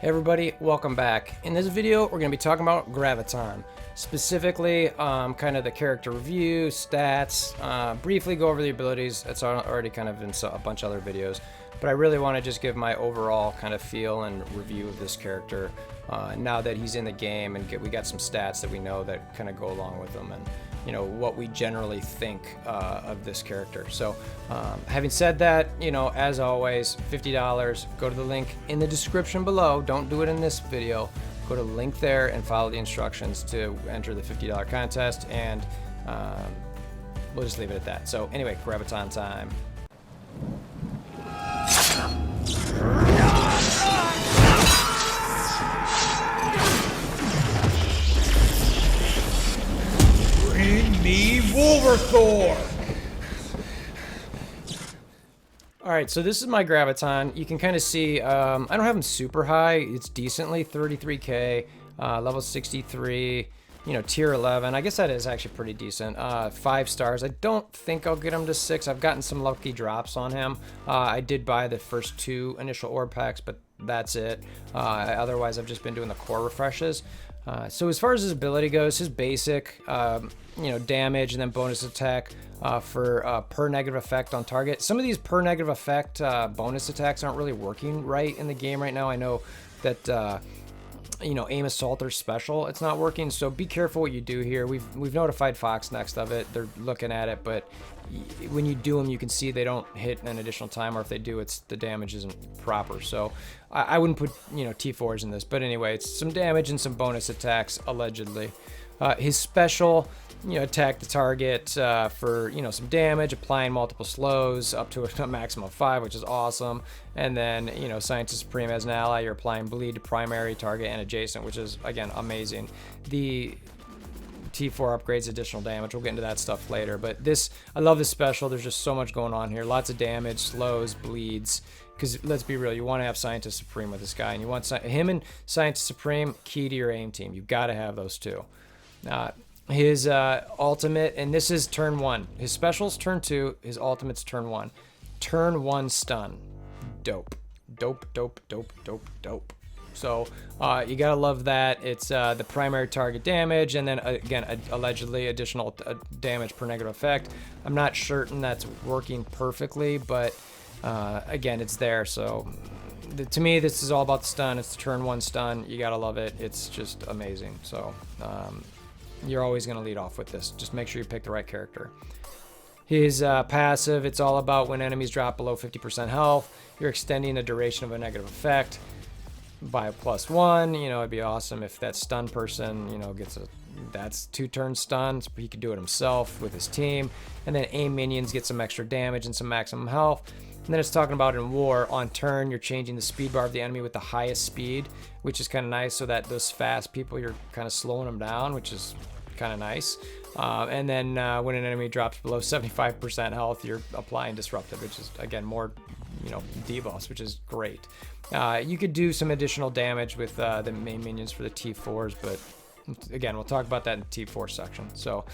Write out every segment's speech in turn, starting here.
Hey everybody, welcome back. In this video, we're going to be talking about Graviton. Specifically, kind of the character review, stats, briefly go over the abilities. That's already kind of in a bunch of other videos. But I really want to just give my overall kind of feel and review of this character now that he's in the game, and we got some stats that we know that kind of go along with him, and you know what we generally think of this character. So having said that, you know, as always, $50. Go to the link in the description below. Don't do it in this video. Go to the link there and follow the instructions to enter the $50 contest, and we'll just leave it at that. So anyway, Graviton time. Bring me WolverThor! Alright, so this is my Graviton. You can kind of see, I don't have him super high. It's decently 33k, level 63, you know, tier 11. I guess that is actually pretty decent. 5 stars. I don't think I'll get him to 6. I've gotten some lucky drops on him. I did buy the first 2 initial orb packs, but that's it. Otherwise, I've just been doing the core refreshes. So as far as his ability goes, his basic, you know, damage and then bonus attack for per negative effect on target. Some of these per negative effect bonus attacks aren't really working right in the game right now. I know that you know, aim assault or special, it's not working, so be careful what you do here. We've notified Fox next of it. They're looking at it, but when you do them, you can see they don't hit an additional time, or if they do, it's the damage isn't proper. So I wouldn't put, you know, T4s in this, but anyway, it's some damage and some bonus attacks allegedly. His special, you know, attack the target for, you know, some damage, applying multiple slows up to a maximum of 5, which is awesome. And then, you know, Scientist Supreme as an ally, you're applying bleed to primary, target, and adjacent, which is, again, amazing. The T4 upgrades additional damage. We'll get into that stuff later. But this, I love this special. There's just so much going on here. Lots of damage, slows, bleeds. Because let's be real, you want to have Scientist Supreme with this guy. And you want him and Scientist Supreme, key to your aim team. You've got to have those two. His ultimate, and this is turn 1. His special's turn 2. His ultimate's turn 1. Turn 1 stun. Dope. Dope, dope, dope, dope, dope. So you gotta love that. It's the primary target damage, and then again, allegedly additional damage per negative effect. I'm not certain that's working perfectly, but again, it's there. So to me, this is all about the stun. It's the turn 1 stun. You gotta love it. It's just amazing. So you're always going to lead off with this. Just make sure you pick the right character. His passive, it's all about when enemies drop below 50% health, you're extending the duration of a negative effect by a +1. You know, it'd be awesome if that stun person, you know, gets that's 2 turn stuns. He could do it himself with his team. And then aim minions get some extra damage and some maximum health. And then it's talking about in war, on turn, you're changing the speed bar of the enemy with the highest speed, which is kind of nice, so that those fast people, you're kind of slowing them down, which is kind of nice. And then when an enemy drops below 75% health, you're applying disruptive, which is, again, more, you know, debuffs, which is great. You could do some additional damage with the main minions for the T4s, but again, we'll talk about that in the T4 section. So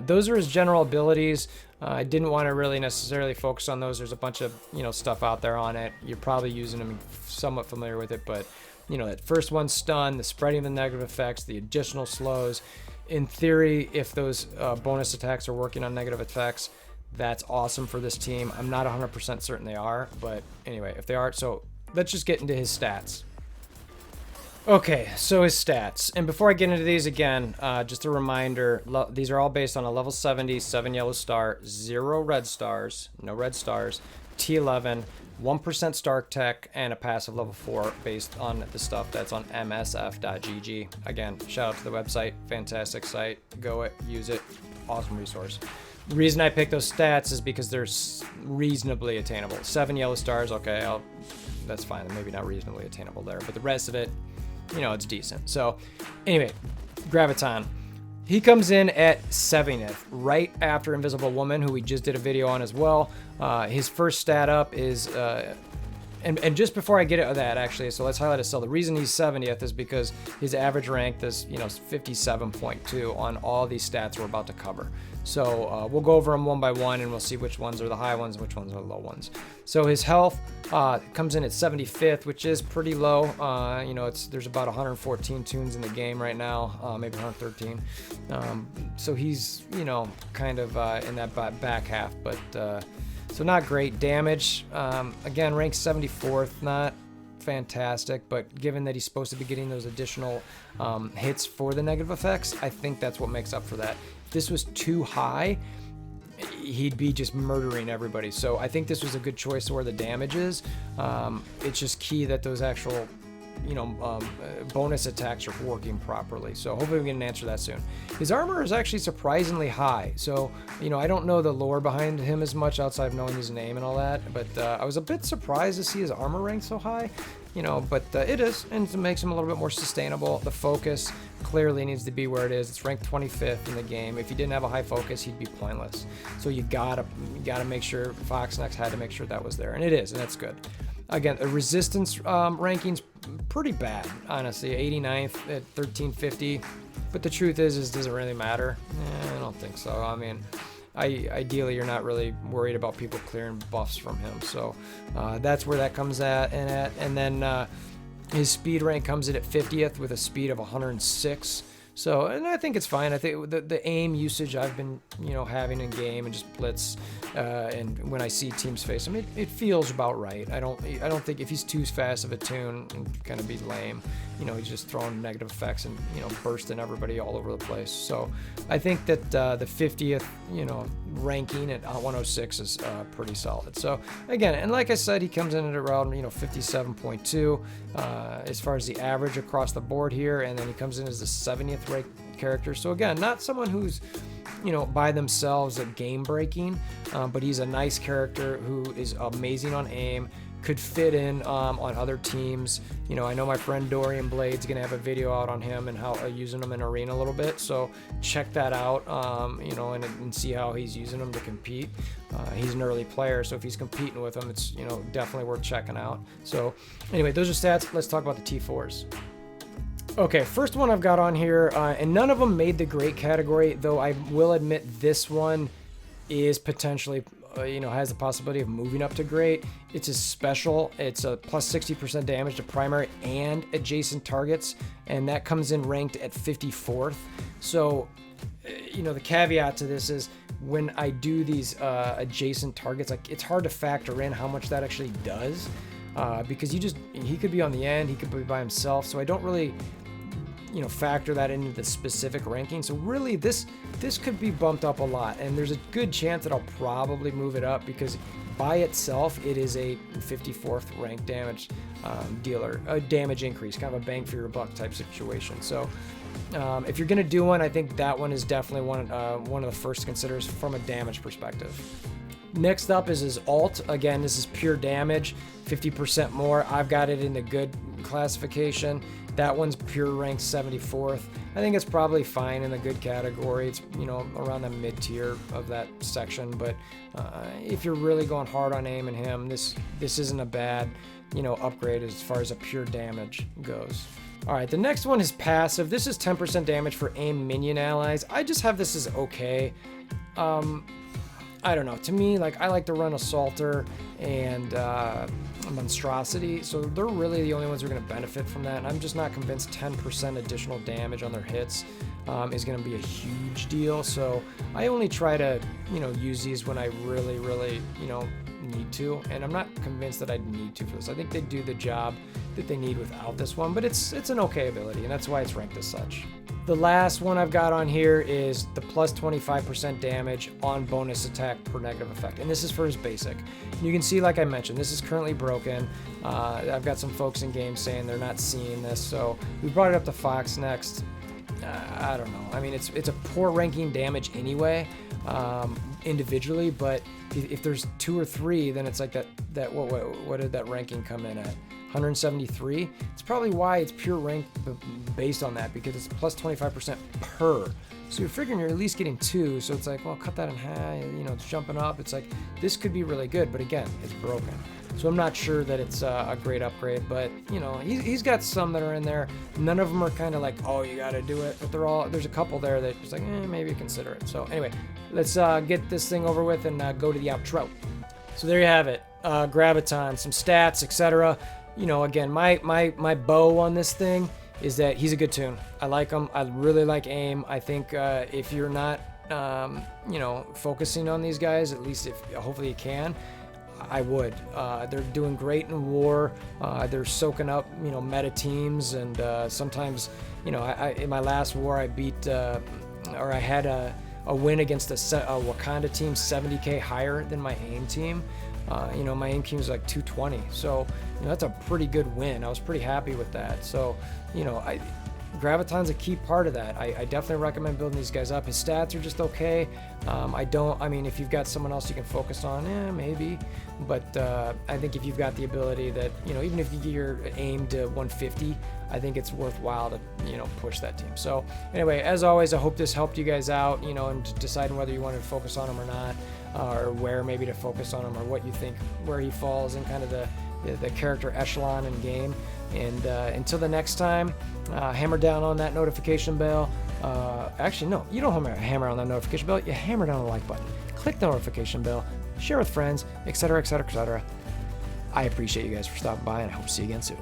those are his general abilities. I didn't want to really necessarily focus on those. There's a bunch of, you know, stuff out there on it. You're probably using them, somewhat familiar with it, but you know, that first one, stun, the spreading of the negative effects, the additional slows. In theory, if those bonus attacks are working on negative effects, that's awesome for this team. I'm not 100% certain they are, but anyway, if they are, so let's just get into his stats. Okay, so his stats. And before I get into these again, just a reminder, these are all based on a level 70, 7 yellow star, 0 red stars, no red stars, T11, 1% Stark Tech, and a passive level 4 based on the stuff that's on msf.gg. Again, shout out to the website, fantastic site, go it, use it, awesome resource. The reason I picked those stats is because they're reasonably attainable. 7 yellow stars, okay, that's fine, maybe not reasonably attainable there, but the rest of it, you know, it's decent. So anyway, Graviton, he comes in at 70th, right after Invisible Woman, who we just did a video on as well. His first stat up is And just before I get at that, actually, so let's highlight his cell. The reason he's 70th is because his average rank is, 57.2 on all these stats we're about to cover. So we'll go over them one by one, and we'll see which ones are the high ones and which ones are the low ones. So his health comes in at 75th, which is pretty low. There's about 114 tunes in the game right now, maybe 113. So he's, kind of in that back half, but so not great. Damage, again, ranked 74th, not fantastic, but given that he's supposed to be getting those additional hits for the negative effects, I think that's what makes up for that. If this was too high, he'd be just murdering everybody. So I think this was a good choice where the damage is. It's just key that those actual bonus attacks are working properly. So hopefully we get an answer to that soon. His armor is actually surprisingly high. So, I don't know the lore behind him as much outside of knowing his name and all that, but I was a bit surprised to see his armor rank so high, but it is, and it makes him a little bit more sustainable. The focus clearly needs to be where it is. It's ranked 25th in the game. If he didn't have a high focus, he'd be pointless. So you gotta make sure, Fox next had to make sure that was there, and it is, and that's good. Again, the resistance ranking's pretty bad, honestly. 89th at 1350. But the truth is does it really matter? I don't think so. I mean, ideally, you're not really worried about people clearing buffs from him. So that's where that comes at. And then his speed rank comes in at 50th with a speed of 106. So, and I think it's fine. I think the aim usage I've been, having in game and just blitz, and when I see teams face him, it feels about right. I don't think if he's too fast of a tune, it's gonna be lame. He's just throwing negative effects and bursting everybody all over the place. So, I think that the 50th, ranking at 106 is pretty solid. So again, and like I said, he comes in at around 57.2 as far as the average across the board here, and then he comes in as the 70th ranked character. So again, not someone who's by themselves at game breaking, but he's a nice character who is amazing on aim, could fit in on other teams. I know my friend Dorian Blade's gonna have a video out on him and how using him in arena a little bit, so check that out, and see how he's using him to compete. He's an early player, so if he's competing with him, it's definitely worth checking out. So anyway, those are stats. Let's talk about the T4s. Okay, first one I've got on here, and none of them made the great category, though I will admit this one is potentially, has the possibility of moving up to great. It's a special. It's a plus 60% damage to primary and adjacent targets, and that comes in ranked at 54th. So, the caveat to this is when I do these adjacent targets, it's hard to factor in how much that actually does, because he could be on the end, he could be by himself, so I don't really factor that into the specific ranking. So really this could be bumped up a lot, and there's a good chance that I'll probably move it up because by itself it is a 54th ranked damage dealer, a damage increase, kind of a bang for your buck type situation. So if you're gonna do one, I think that one is definitely one of the first to consider from a damage perspective. Next up is his alt. Again, this is pure damage, 50% more. I've got it in the good classification. That one's pure ranked 74th. I think it's probably fine in the good category. It's around the mid tier of that section. But if you're really going hard on aim and him, this isn't a bad upgrade as far as a pure damage goes. All right, the next one is passive. This is 10% damage for aim minion allies. I just have this as okay. I don't know. To me, I like to run Assaulter and Monstrosity, so they're really the only ones who are going to benefit from that. And I'm just not convinced 10% additional damage on their hits is going to be a huge deal. So I only try to, use these when I really, really, need to. And I'm not convinced that I need to for this. I think they do the job that they need without this one, but it's an okay ability, and that's why it's ranked as such. The last one I've got on here is the plus 25% damage on bonus attack per negative effect. And this is for his basic. You can see, like I mentioned, this is currently broken. I've got some folks in game saying they're not seeing this. So we brought it up to Fox next. I don't know. I mean, it's a poor ranking damage anyway, individually, but if there's 2 or 3, then it's like that what did that ranking come in at? 173. It's probably why it's pure rank based on that, because it's plus 25% per. So you're figuring you're at least getting 2. So it's like, well, cut that in half. It's jumping up. It's like this could be really good, but again, it's broken. So I'm not sure that it's a great upgrade, but you know, he's got some that are in there. None of them are kind of like, oh, you got to do it, but there's a couple there that just like, maybe consider it. So anyway, let's get this thing over with and go to the outro. So there you have it, Graviton, some stats, etc. You know, again, my bow on this thing is that he's a good tune. I like him. I really like aim. I think if you're not, you know, focusing on these guys, at least if hopefully you can, I would. They're doing great in war. They're soaking up, you know, meta teams, and sometimes, you know, in my last war I beat, or I had a win against a Wakanda team 70k higher than my aim team. You know, my aim team was like 220, so you know, that's a pretty good win. I was pretty happy with that. So, you know, Graviton's a key part of that. I definitely recommend building these guys up. His stats are just okay. I mean, if you've got someone else you can focus on, maybe. But I think if you've got the ability that, you know, even if you get your aim to 150, I think it's worthwhile to, you know, push that team. So anyway, as always, I hope this helped you guys out, you know, and deciding whether you wanted to focus on him or not, or where maybe to focus on him, or what you think, where he falls in kind of the character echelon in game. And until the next time, hammer down on that notification bell. Actually, no, you don't hammer on that notification bell. You hammer down on the like button. Click the notification bell. Share with friends, etc., etc., etc. I appreciate you guys for stopping by, and I hope to see you again soon.